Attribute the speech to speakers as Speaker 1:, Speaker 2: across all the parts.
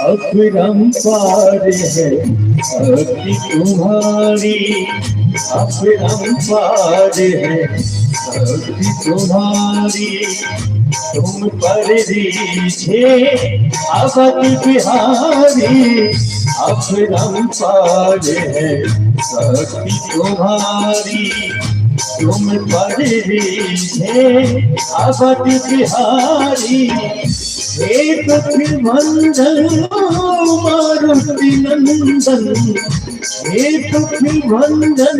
Speaker 1: अपरंपार है भक्ति तुम्हारी, अपरंपार है भक्ति तुम्हारी। तुम पर रीझे अवधि बिहारी, अपरंपार है भक्ति तुम्हारी। तुम पर रीझे अवधि बिहारी। हे पृथ्वी मंडल मारुति नंदन, हे पृथ्वी मंडल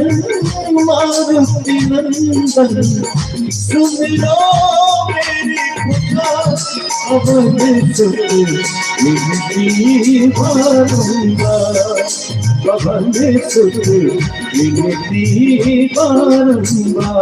Speaker 1: मारुति नंदन। सुमिरो मेरी पुकार अवध सुत विनती बारंबार, अवध सुत विनती बारंबार।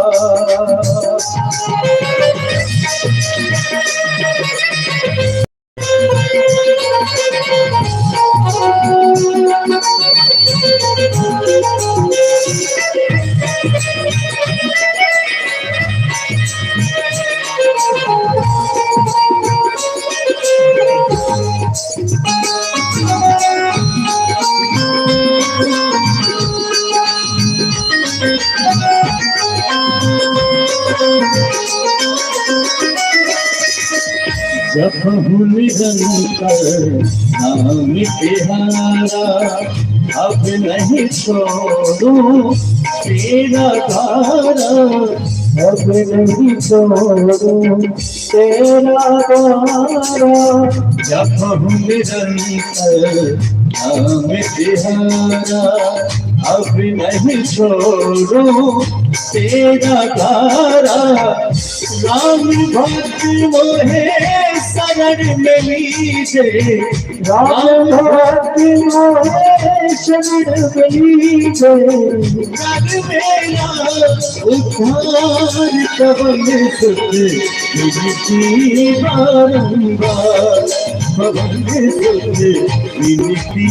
Speaker 1: जपहु निरंतर नाम तिहारा, अब नहीं छोड़ू तेरा धारा, अब नहीं छोड़ू तेरा धारा। जपहु निरंतर नाम तिहारा, अब नहीं छोड़ू तेरा धारा। राम भक्ति मोहे शरण में लीजे, राम भक्ति मोहे शरण में लीजे। कर मेरा उद्धार कवन सुत विनती बारंबार, कवन सुत विनती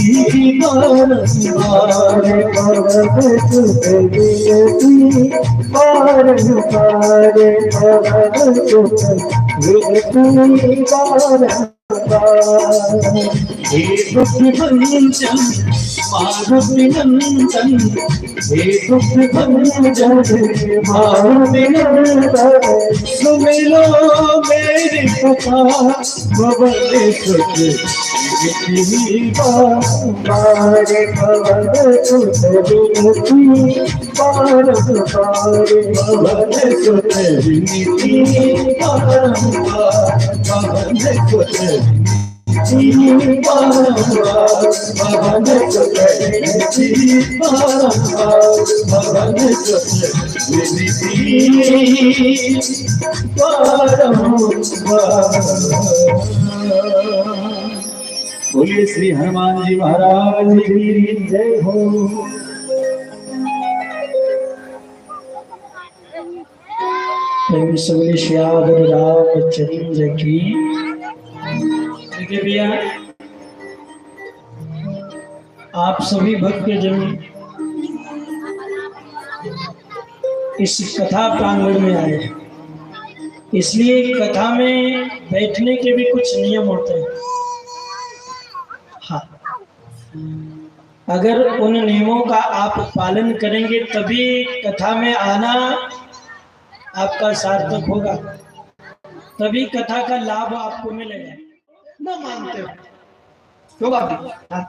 Speaker 1: बारंबार, कवन सुत विनती बारंबार, कवन सुत विनती बारंबार। हे दुख भंजन मारुति नंदन, हे दुख भंजन मारुति नंदन। सुमिरो मेरी पुकार भवन सुत विनती बारंबार, भवन सुत विनती बारंबार, भवन सुत विनती बारंबार, भवन सुत बारंबार, भवन सुत विनती बारंबार, भवन सुत विनती बारंबार। बोलिए श्री हनुमान जी महाराज की जय हो। श्याम रामचंद्र की। देखिए भैया, आप सभी भक्तजन इस कथा प्रांगण में आए, इसलिए कथा में बैठने के भी कुछ नियम होते हैं। हाँ, अगर उन नियमों का आप पालन करेंगे तभी कथा में आना आपका सार्थक होगा, तभी कथा का लाभ आपको मिलेगा। ना मानते हो तो बात नहीं।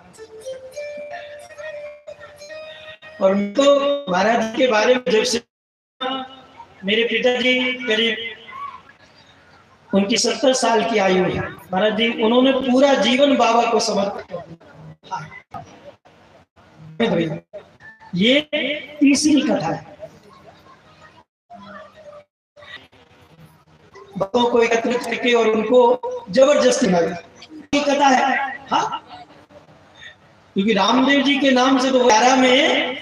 Speaker 1: और तो महाराज के बारे में जब से मेरे पिताजी करीब उनकी 70 साल की आयु है महाराज जी, उन्होंने पूरा जीवन बाबा को समर्पित कर दिया। ये तीसरी कथा है। भक्तों को एकत्रित करके और उनको जबरदस्ती की कथा है। हाँ, क्योंकि रामदेव जी के नाम से तो 11 में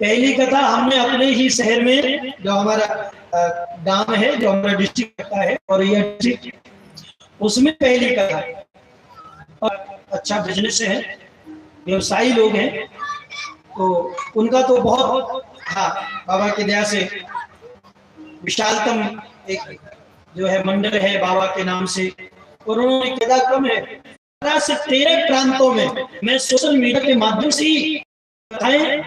Speaker 1: पहली कथा हमने अपने ही शहर में, जो हमारा गांव है, जो हमारा डिस्ट्रिक्ट का है और ये डिस्ट्रिक्ट, उसमें पहली कथा। और अच्छा बिजनेस है, व्यवसायी लोग हैं, तो उनका तो बहुत, हाँ, बाबा की दया से विशालतम एक जो है मंडल है बाबा के नाम से, और उन्होंने कदा कम है 12 से 13 प्रांतों में मैं सोशल मीडिया के माध्यम से ही कथाएं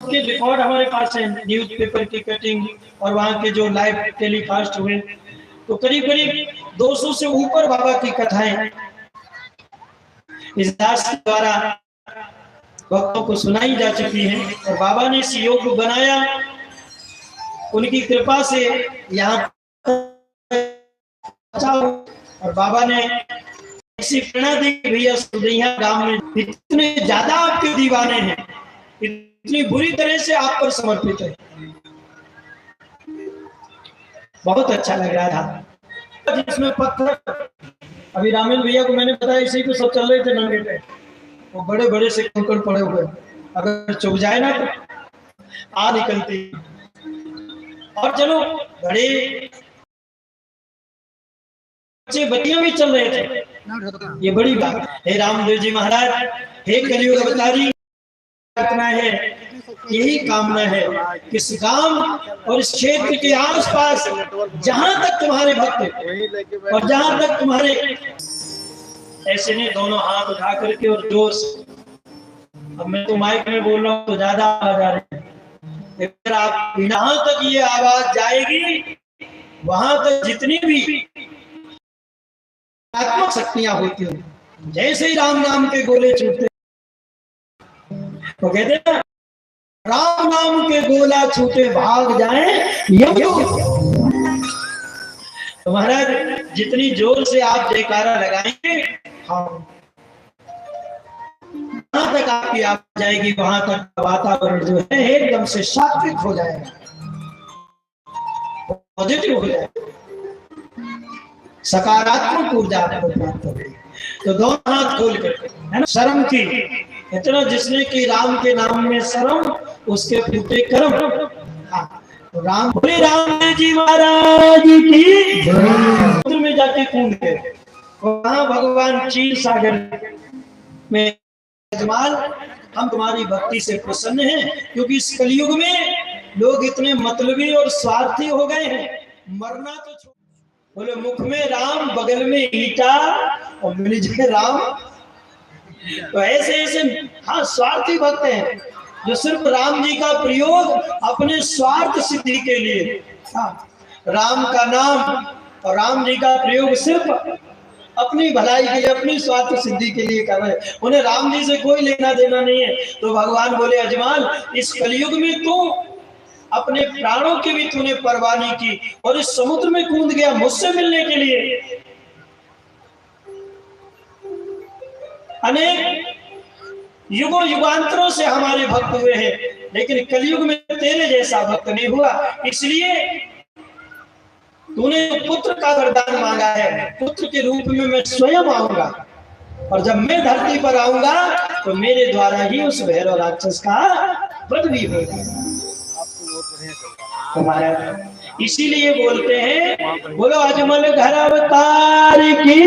Speaker 1: के रिकॉर्ड हमारे पास है, न्यूज़पेपर की कटिंग और वहाँ के जो लाइव टेलीकास्ट हुए, तो करीब करीब 200 से ऊपर बाबा की कथाएं इस दास के द्वारा भक्तों को सुनाई जा चुकी है। और बाबा ने इस योग को बनाया, उनकी कृपा से यहाँ, और बाबा ने ऐसी प्रेरणा दी भैया सुदैया गांव में इतने ज्यादा आपके दीवाने हैं, इतनी बुरी तरह से आप पर समर्पित है। बहुत अच्छा लग रहा था। जिसमें पत्थर, अभी रामेन भैया को मैंने बताया, इसी को सब चल रहे थे नंगे पे, वो बड़े बड़े से कंकड़ पड़े हुए, अगर चुभ जाए ना तो आ निकलती। और चलो बड़े बत्तियां भी चल रहे थे, ये बड़ी बात है। रामदेव जी महाराज, हे कलियुग अवतारी, इतना है, यही कामना है कि इस गांव और इस क्षेत्र के आसपास जहां तक तुम्हारे भक्त और जहां तक तुम्हारे, ऐसे नहीं, दोनों हाथ उठा करके और जोश, अब मैं तो माइक में बोल रहा हूँ तो ज्यादा आवाज आ रही है, अगर आप जहां तक ये आवाज जाएगी वहां तक जितनी भी आत्मक शक्तियां होती हैं, जैसे ही राम नाम के गोले छूटते, तो कहते हैं राम नाम के गोला छूटे भाग जाए यमदूत। तो महाराज जितनी जोर से आप जयकारा लगाएंगे, हाँ, जहां तक आपकी आवाज जाएगी वहां तक वातावरण जो है एकदम से सात्विक हो जाएगा, पॉजिटिव हो जाएगा, सकारात्मक ऊर्जा आपको प्राप्त होगी। तो दोनों हाथ खोल कर, है ना, शर्म की, इतना जिसने की राम के नाम में शर्म, उसके फूटे कर्म। हाँ, तो राम, बोले रामदेव जी महाराज की समुद्र में जाके कूद गए, वहां भगवान क्षीर सागर में, अजमाल हम तुम्हारी भक्ति से प्रसन्न हैं, क्योंकि इस कलयुग में लोग इतने मतलबी और स्वार्थी हो गए हैं, मरना तो बोले मुख में राम बगल में ईटा और मिल जाए राम। तो ऐसे ऐसे, हाँ, स्वार्थी भक्त हैं जो सिर्फ राम जी का प्रयोग अपने स्वार्थ सिद्धि के लिए, हाँ, राम का नाम और राम जी का प्रयोग सिर्फ अपनी भलाई के लिए, अपनी स्वार्थ सिद्धि के लिए कर रहे हैं, उन्हें राम जी से कोई लेना देना नहीं है। तो भगवान बोले अजमाल, इस कलयुग में तो अपने प्राणों की भी तूने परवाह नहीं की और इस समुद्र में कूद गया मुझसे मिलने के लिए। अनेक युगों युगांतरों से हमारे भक्त हुए हैं, लेकिन कलयुग में तेरे जैसा भक्त नहीं हुआ, इसलिए तूने पुत्र का वरदान मांगा है, पुत्र के रूप में मैं स्वयं आऊंगा, और जब मैं धरती पर आऊंगा तो मेरे द्वारा ही उस भैरव राक्षस का वध भी होगा। तुम्हारा इसीलिए बोलते हैं, बोलो अजमल घर अवतार की।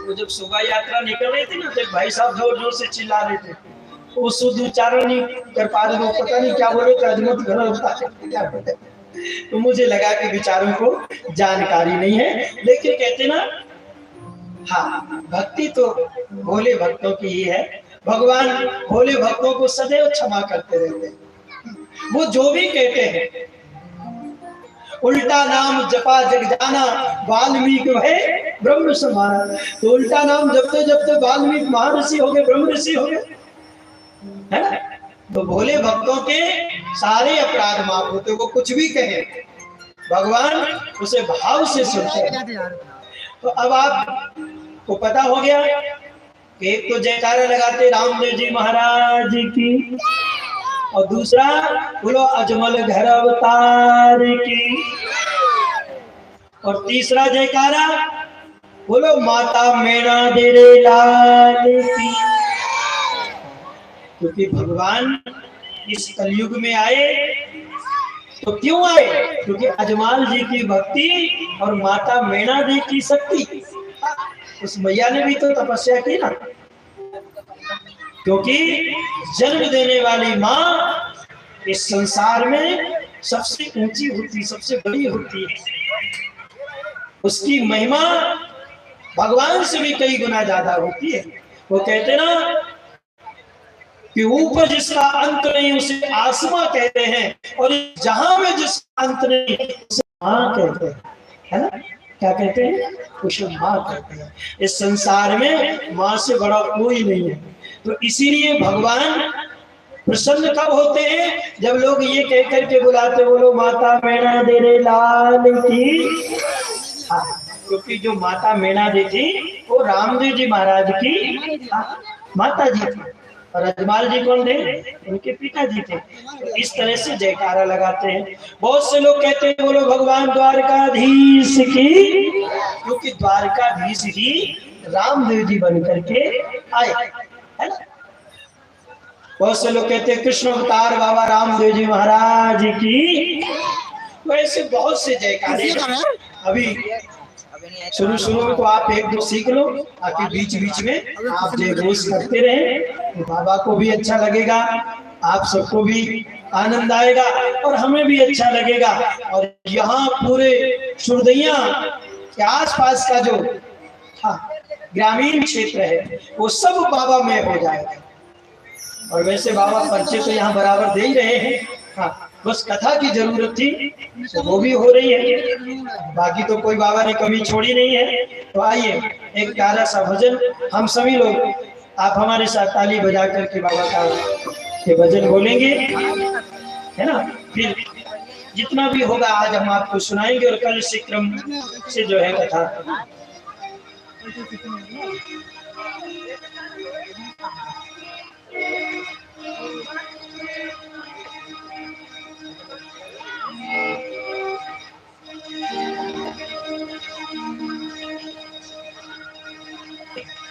Speaker 1: तो जब शोभा यात्रा निकल रही थी ना, तो भाई साहब जोर जोर से चिल्ला रहे थे, वो शुद्ध उच्चारण नहीं कर पा रहे, वो पता नहीं क्या बोले थे, अजमल घर अवतार क्या बोले। तो मुझे लगा कि बेचारों को जानकारी नहीं है, लेकिन कहते ना, हाँ, भक्ति तो भोले भक्तों की ही है, भगवान भोले भक्तों को सदैव क्षमा करते रहते हैं। वो जो भी कहते हैं, उल्टा नाम जपा जग जाना वाल्मीकि भय ब्रह्म समाना, तो उल्टा नाम जपते जपते वाल्मीकि महर्षि हो गए, ब्रह्म ऋषि हो गए, है ना। तो भोले भक्तों के सारे अपराध माफ होते, वो कुछ भी कहे भगवान उसे भाव से सुनते हैं। तो अब आपको पता हो गया कि एक तो जयकारा लगाते रामदेव जी महाराज की, और दूसरा बोलो अजमल घर अवतार की, और तीसरा जयकारा बोलो माता मैना दे रे लाल की। क्योंकि भगवान इस कलयुग में आए तो क्यों आए? क्योंकि अजमाल जी की भक्ति और माता मैना देवी की शक्ति, उस मैया ने भी तो तपस्या की ना। क्योंकि जन्म देने वाली माँ इस संसार में सबसे ऊंची होती, सबसे बड़ी होती है। उसकी महिमा भगवान से भी कई गुना ज्यादा होती है। वो कहते ना कि ऊपर जिसका अंत नहीं उसे आसमां कहते हैं, और जहां में जिसका अंत नहीं उसे मां कहते हैं, है ना? क्या कहते हैं? उसे मां कहते हैं। इस संसार में मां से बड़ा कोई नहीं है। तो इसीलिए भगवान प्रसन्न कब होते हैं? जब लोग ये कह करके बुलाते, बोलो माता मैना दे रे लाल की। हाँ, क्योंकि जो माता मैना दी थी वो रामदेव जी महाराज की माता जी थी, और अजमाल जी कौन थे? उनके पिताजी थे। तो इस तरह से जयकारा लगाते हैं। बहुत से लोग कहते हैं बोलो भगवान द्वारकाधीश की, क्योंकि द्वारकाधीश ही रामदेव जी बन करके आए, है ना? बहुत से लोग कहते हैं कृष्ण अवतार बाबा रामदेव जी महाराज की। तो ऐसे बहुत से जयकारे। अभी शुरू में तो आप एक दो सीख लो, ताकि बीच बीच में आप जय घोष करते रहे, तो बाबा को भी अच्छा लगेगा, आप सबको भी आनंद आएगा और हमें भी अच्छा लगेगा। और यहाँ पूरे सुरदैया के आसपास का जो ग्रामीण क्षेत्र है वो सब बाबा में हो जाएगा। और वैसे बाबा पर्चे तो यहाँ बराबर दे ही रहे हैं। हाँ, बस कथा की जरूरत थी तो वो भी हो रही है, बाकी तो कोई बाबा ने कमी छोड़ी नहीं है। तो आइए एक प्यारा सा भजन हम सभी लोग, आप हमारे साथ ताली बजा करके बाबा का ये भजन बोलेंगे, है ना? फिर जितना भी होगा आज हम आपको सुनाएंगे, और कल इसी क्रम से जो है कथा।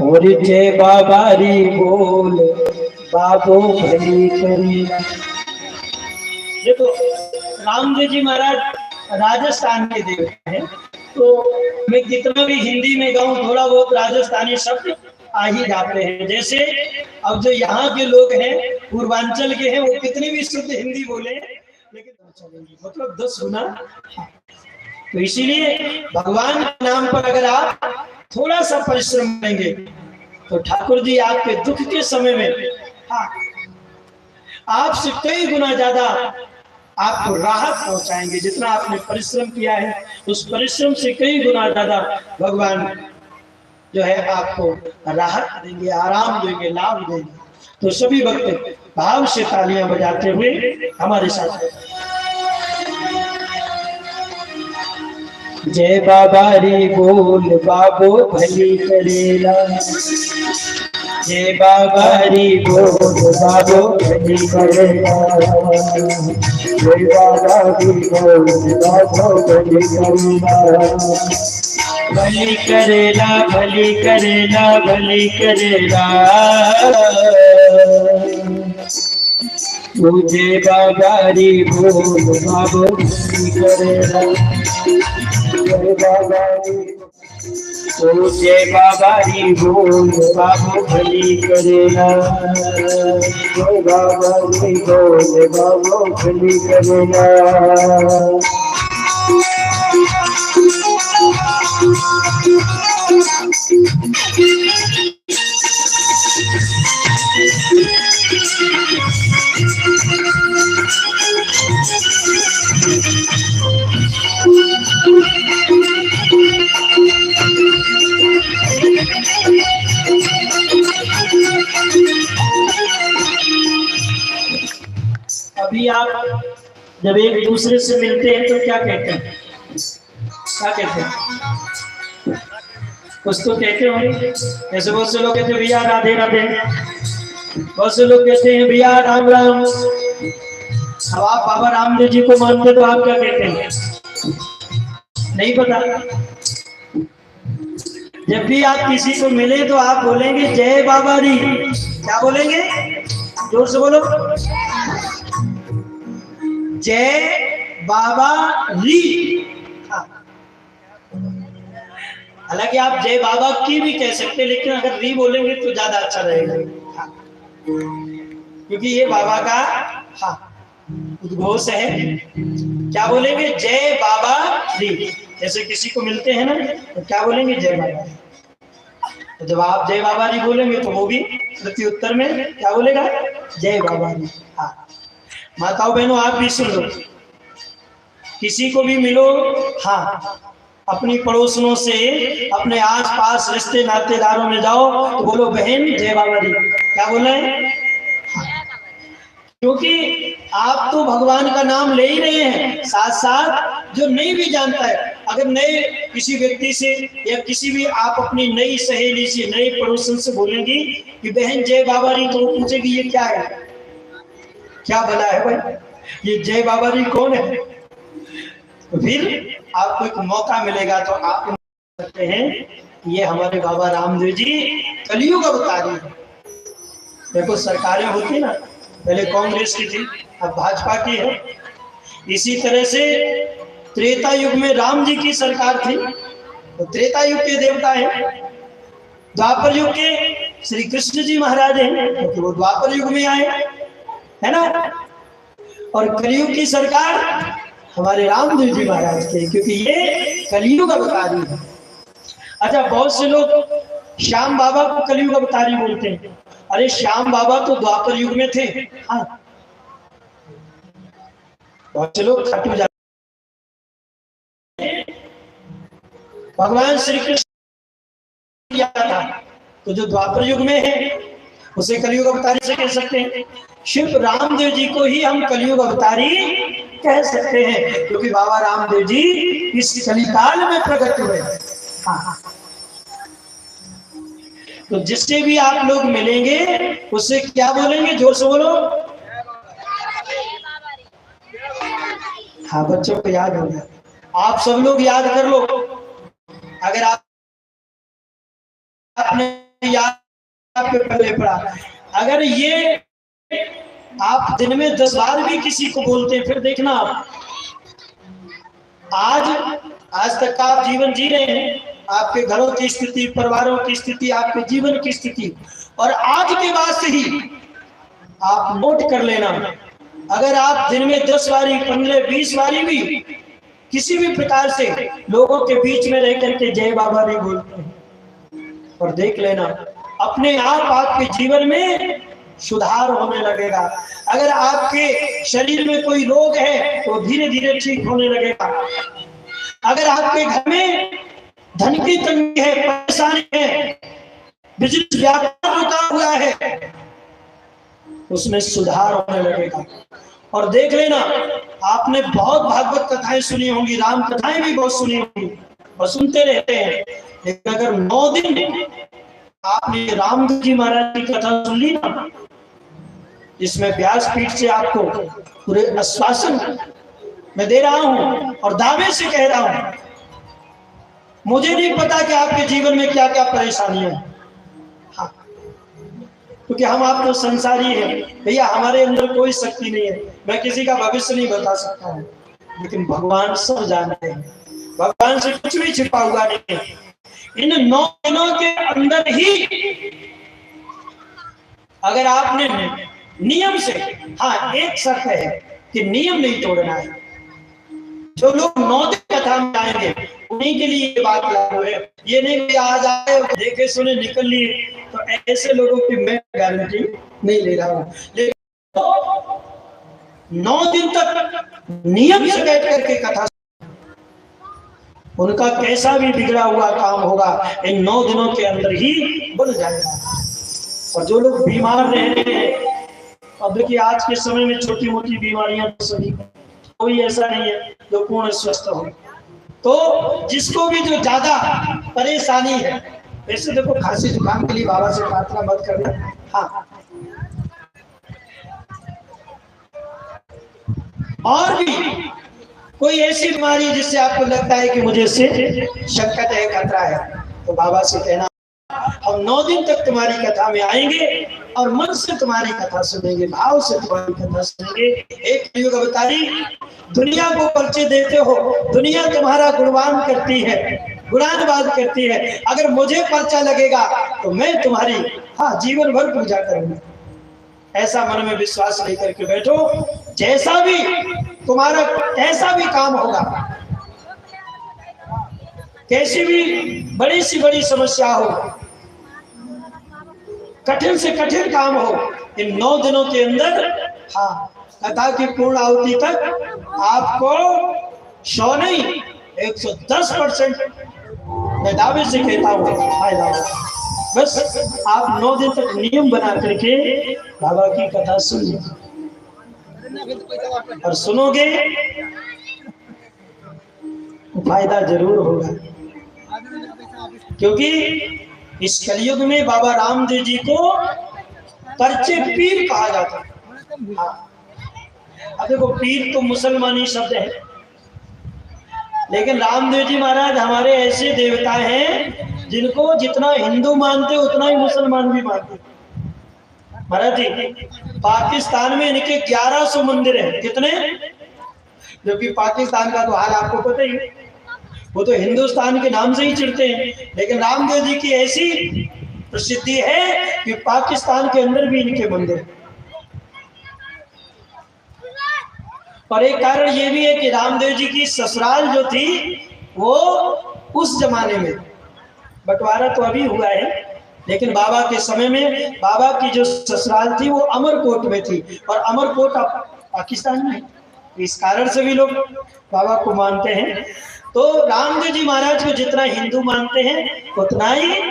Speaker 1: और जय बाबारी बोल बाबो भली करी। देखो रामदेव जी महाराज राजस्थान के देव हैं, तो मैं कितना भी हिंदी में गाऊं थोड़ा बहुत राजस्थानी शब्द आ ही जाते हैं। जैसे अब जो यहाँ के लोग हैं पूर्वांचल के हैं, वो कितनी भी शुद्ध हिंदी बोले लेकिन मतलब 10 गुना। तो इसीलिए भगवान के नाम पर अगर आप थोड़ा सा परिश्रम करेंगे तो ठाकुर जी आपके दुख के समय में आपसे कई गुना ज्यादा आपको राहत पहुंचाएंगे। जितना आपने परिश्रम किया है उस परिश्रम से कई गुना ज्यादा भगवान जो है आपको राहत देंगे, आराम देंगे, लाभ देंगे। तो सभी भक्त भाव से तालियां बजाते हुए हमारे साथ जय बाबा रे बोल बाबो भली करेला। जय बाबा रे बोल बाबो भली करेला। जय बाबा रे बोल बाबो भली करेला। भली करेला भली करेला भली करेला। मुझे बाबा रे बोल बाबो भली करेला। जय बाबा री बोल बाबू भली करेला। जय बाबा री बोल बाबू भली करेला। अभी आप जब एक दूसरे से मिलते हैं तो क्या कहते हैं? क्या कहते हैं? कुछ तो कहते होंगे। जैसे बहुत से लोग कहते हैं भैया राधे राधे, बहुत से लोग कहते हैं भैया राम राम, अब आप बाबा रामदेव जी को मानते तो आप क्या कहते हैं? नहीं पता। जब भी आप किसी को मिले तो आप बोलेंगे जय बाबा री। क्या बोलेंगे? जोर से बोलो। जय बाबा री। हालांकि आप जय बाबा की भी कह सकते हैं, लेकिन अगर री बोलेंगे तो ज्यादा अच्छा रहेगा, क्योंकि ये बाबा का उद्घोष है। क्या बोलेंगे? जय बाबा री। जैसे किसी को मिलते हैं ना तो क्या बोलेंगे? जय बाबा। तो जब आप जय बाबा री बोलेंगे तो वो भी प्रत्युत्तर में क्या बोलेगा? जय बाबा री। हाँ, माताओं बहनों आप भी सुन लो, किसी को भी मिलो, हाँ, अपनी पड़ोसनों से, अपने आसपास रिश्ते नातेदारों में जाओ तो बोलो बहन जय बाबा री। क्या बोले? क्योंकि आप तो भगवान का नाम ले ही रहे हैं, साथ साथ जो नहीं भी जानता है, अगर नए किसी व्यक्ति से या किसी भी आप अपनी नई सहेली से, नए पड़ोसन से बोलेंगी कि बहन जय बाबा री, तो वो पूछेगी ये क्या है, क्या भला है भाई, ये जय बाबा री कौन है? तो फिर आपको एक मौका मिलेगा तो आप सकते हैं ये हमारे बाबा रामदेव जी कलयुग अवतारी है। देखो सरकारें होती ना, पहले कांग्रेस की थी, अब भाजपा की है। इसी तरह से त्रेता युग में राम जी की सरकार थी, तो त्रेता युग के देवता हैं। द्वापर युग के श्री कृष्ण जी महाराज हैं, क्योंकि वो द्वापर युग में आए, है ना। और कलयुग की सरकार हमारे रामदेव जी महाराज के, क्योंकि ये कलयुग अवतारी है। अच्छा, बहुत से लोग श्याम बाबा को कलयुग अवतारी बोलते हैं। अरे श्याम बाबा तो द्वापर युग में थे। हाँ, बहुत से लोग खाटू जाते। भगवान श्री कृष्ण किया था, तो जो द्वापर युग में है उसे कलयुग अवतारी से कह सकते हैं। शिव रामदेव जी को ही हम कलयुग अवतारी कह सकते हैं, क्योंकि बाबा रामदेव जी इस कलिकाल में प्रकट हुए। हाँ, तो जिससे भी आप लोग मिलेंगे उससे क्या बोलेंगे? जोर से बोलो। हाँ, बच्चों को याद हो गया, आप सब लोग याद कर लो। अगर आपने याद पे पहले पढ़ा, अगर ये आप दिन में 10 बार भी किसी को बोलते हैं, फिर देखना आज तक का आप जीवन जी रहे हैं, आपके घरों की स्थिति, परिवारों की स्थिति, आपके जीवन की स्थिति, और आज के बाद से ही आप नोट कर लेना, अगर आप दिन में 10 बारी, 15, 20 बारी भी किसी भी प्रकार से लोगों के बीच में रह करके जय बाबा री बोलते हैं, और देख लेना अपने आप आपके जीवन में सुधार होने लगेगा। अगर आपके शरीर में कोई रोग है तो धीरे धीरे ठीक होने लगेगा। अगर आपके घर में धन की तंगी है, परेशानी है, बिजनेस व्यापार रुका हुआ है, उसमें सुधार होने लगेगा। और देख लेना, आपने बहुत भागवत कथाएं सुनी होंगी, राम कथाएं भी बहुत सुनी होंगी और सुनते रहते हैं, लेकिन अगर 9 दिन आपने रामदेव जी महाराज की कथा सुन ली ना, इसमें व्यासपीठ से आपको पूरे आश्वासन मैं दे रहा हूं और दावे से कह रहा हूं, मुझे नहीं पता कि आपके जीवन में क्या क्या परेशानियां हैं, हाँ, क्योंकि हम आप तो संसारी हैं भैया, हमारे अंदर कोई शक्ति नहीं है, मैं किसी का भविष्य नहीं बता सकता हूं, लेकिन भगवान सब जानते हैं, भगवान से कुछ भी छिपा हुआ नहीं है। इन 9 दिनों के अंदर ही अगर आपने नियम से, हाँ एक शर्त है कि नियम नहीं तोड़ना है, जो लोग 9 दिन कथा में आएंगे उन्हीं के लिए ये बात लागू है। ये नहीं कि आज आए देखे सुने निकल लिए, तो ऐसे लोगों की मैं गारंटी नहीं ले रहा हूं, लेकिन 9 दिन तक नियम से बैठ करके कथा, उनका कैसा भी बिगड़ा हुआ काम होगा इन 9 दिनों के अंदर ही बन जाएगा। और जो लोग बीमार रह रहे हैं, अब देखिए आज के समय में छोटी मोटी बीमारियां तो सभी, कोई ऐसा नहीं है जो पूर्ण स्वस्थ हो, तो जिसको भी जो ज्यादा परेशानी है, वैसे देखो खांसी जुकाम के लिए बाबा से प्रार्थना मत करना, हाँ और भी कोई ऐसी बीमारी जिससे आपको लगता है कि मुझे इससे संकट है, खतरा है, तो बाबा से कहना हम 9 दिन तक तुम्हारी कथा में आएंगे और मन से तुम्हारी कथा सुनेंगे, भाव से तुम्हारी कथा सुनेंगे। एक युग अवतारी, दुनिया को परिचय देते हो, दुनिया तुम्हारा गुणगान करती है, गुणानुवाद करती है, अगर मुझे पर्चा लगेगा तो मैं तुम्हारी जीवन भर पूजा करूंगा। ऐसा मन में विश्वास लेकर के बैठो, जैसा भी तुम्हारा कैसा भी काम होगा, कैसी भी बड़ी सी बड़ी समस्या हो, कठिन से कठिन काम हो, इन 9 दिनों के अंदर कथा की पूर्ण आहुति तक आपको 100 नहीं 110% मैं दावे से कहता हूँ फायदा होगा। बस आप 9 दिन तक नियम बना करके बाबा की कथा सुनिए और सुनोगे तो फायदा जरूर होगा, क्योंकि इस कलयुग में बाबा रामदेव जी को परचे पीर कहा जाता है। अब देखो, पीर तो मुसलमानी शब्द है, लेकिन रामदेव जी महाराज हमारे ऐसे देवता हैं जिनको जितना हिंदू मानते उतना ही मुसलमान भी मानते। महाराज जी, पाकिस्तान में इनके 1100 मंदिर हैं। कितने? जबकि पाकिस्तान का तो हाल आपको पता ही है, वो तो हिंदुस्तान के नाम से ही चिढ़ते हैं, लेकिन रामदेव जी की ऐसी प्रसिद्धि है कि पाकिस्तान के अंदर भी इनके मंदिर। और एक कारण ये भी है कि रामदेव जी की ससुराल जो थी वो उस जमाने में, बंटवारा तो अभी हुआ है, लेकिन बाबा के समय में बाबा की जो ससुराल थी वो अमरकोट में थी, और अमरकोट पाकिस्तान में है। इस कारण से भी लोग बाबा को मानते हैं। तो रामदेव जी महाराज को जितना हिंदू मानते हैं उतना ही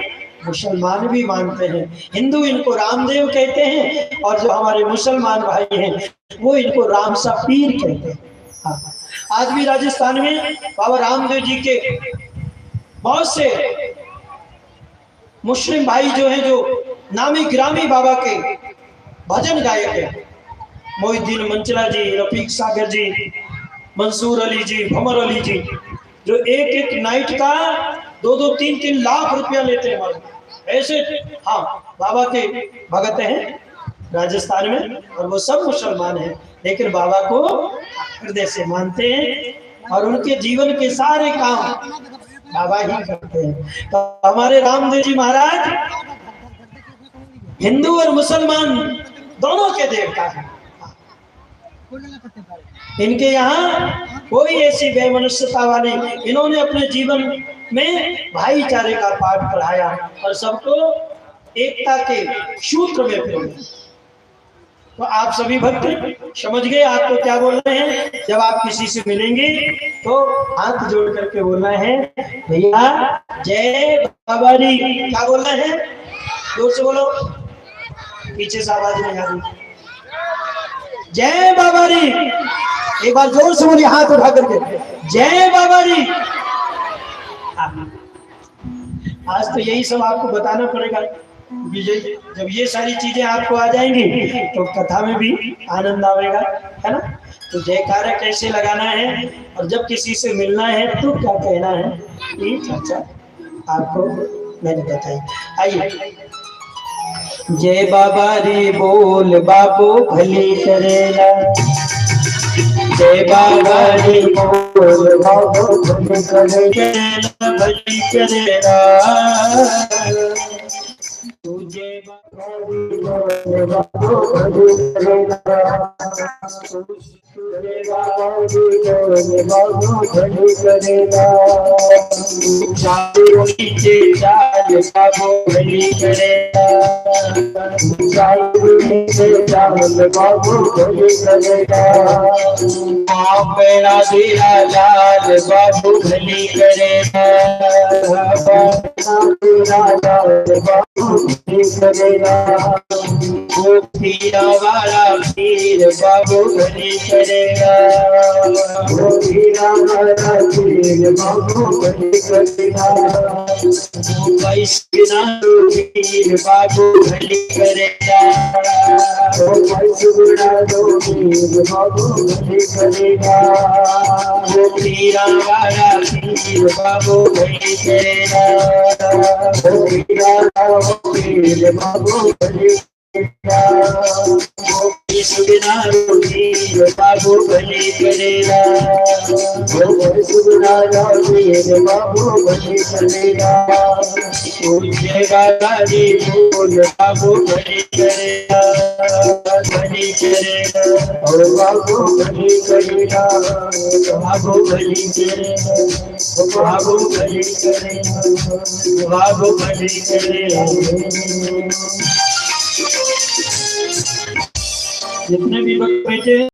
Speaker 1: मुसलमान भी मानते हैं। हिंदू इनको रामदेव कहते हैं और जो हमारे मुसलमान भाई हैं वो इनको रामसा पीर कहते हैं। आज भी राजस्थान में बाबा रामदेव जी के बहुत से मुस्लिम भाई जो हैं, जो नामी गिरामी बाबा के भजन गायक हैं, मोहिद्दीन मंचला जी, रफीक सागर जी, मंसूर अली जी, भमर अली जी, जो एक एक नाइट का 2-2, 3-3 लाख रुपया लेते हैं हमारे ऐसे बाबा के भगत हैं राजस्थान में, और वो सब मुसलमान हैं, लेकिन बाबा को हृदय से मानते हैं और उनके जीवन के सारे काम बाबा ही करते हैं। तो हमारे रामदेव जी महाराज हिंदू और मुसलमान दोनों के देवता हैं। इनके यहाँ कोई ऐसी बेमनुष्यता वाली, इन्होंने अपने जीवन में भाईचारे का पाठ पढ़ाया और सबको एकता के सूत्र में पिरोया। तो आप सभी भक्त समझ गए आपको क्या बोलना है। जब आप किसी से मिलेंगे तो हाथ जोड़ करके बोलना है, भैया जय बाबा जी। क्या बोलना है? जोर से बोलो, पीछे से आवाज नहीं आ रही। जय बाबा जी। एक बार जोर से बोलिए हाथ उठा करके, जय बाबा जी। आज तो यही सब आपको बताना पड़ेगा, जब ये सारी चीजें आपको आ जाएंगी तो कथा में भी आनंद आएगा, है ना। तो जयकारा कैसे लगाना है और जब किसी से मिलना है तो क्या कहना है, ये चर्चा आपको मैंने बताई। आइए, जय बाबा रे बोल बाबू भली करेला, जय बाबा रे बोल बाबू भली करेला, भली करेला। तुझे बाबा रे बोल बाबू भली करेला, तुझे बाबा रे बोल बाबू भली करेला। चाल नीचे चाल बाबू भली करेला, चाल नीचे चाल बाबू भली करेला। बेड़ा दिया लाल बाबू भली करेला, वो पीरा वाला पीर बाबू भली करेगा। वो पीरा वाला पीर बाबू भली करेगा। वो वैष्णव पीर बाबू भली करेगा। वो वैष्णव पीर बाबू भली करेगा। वो पीरा वाला पीर बाबू भली करेगा। वो पीरा वाला पीर बाबू भली बाबू भली करेगा। बाबू भली करेगा। बाबू भली करेगा। भली करेगा और बाबू भली करेगा। बाबू भली करेगा। बाबू भली करेगा। बाबू भली करेगा। जितने भी लोग बैठे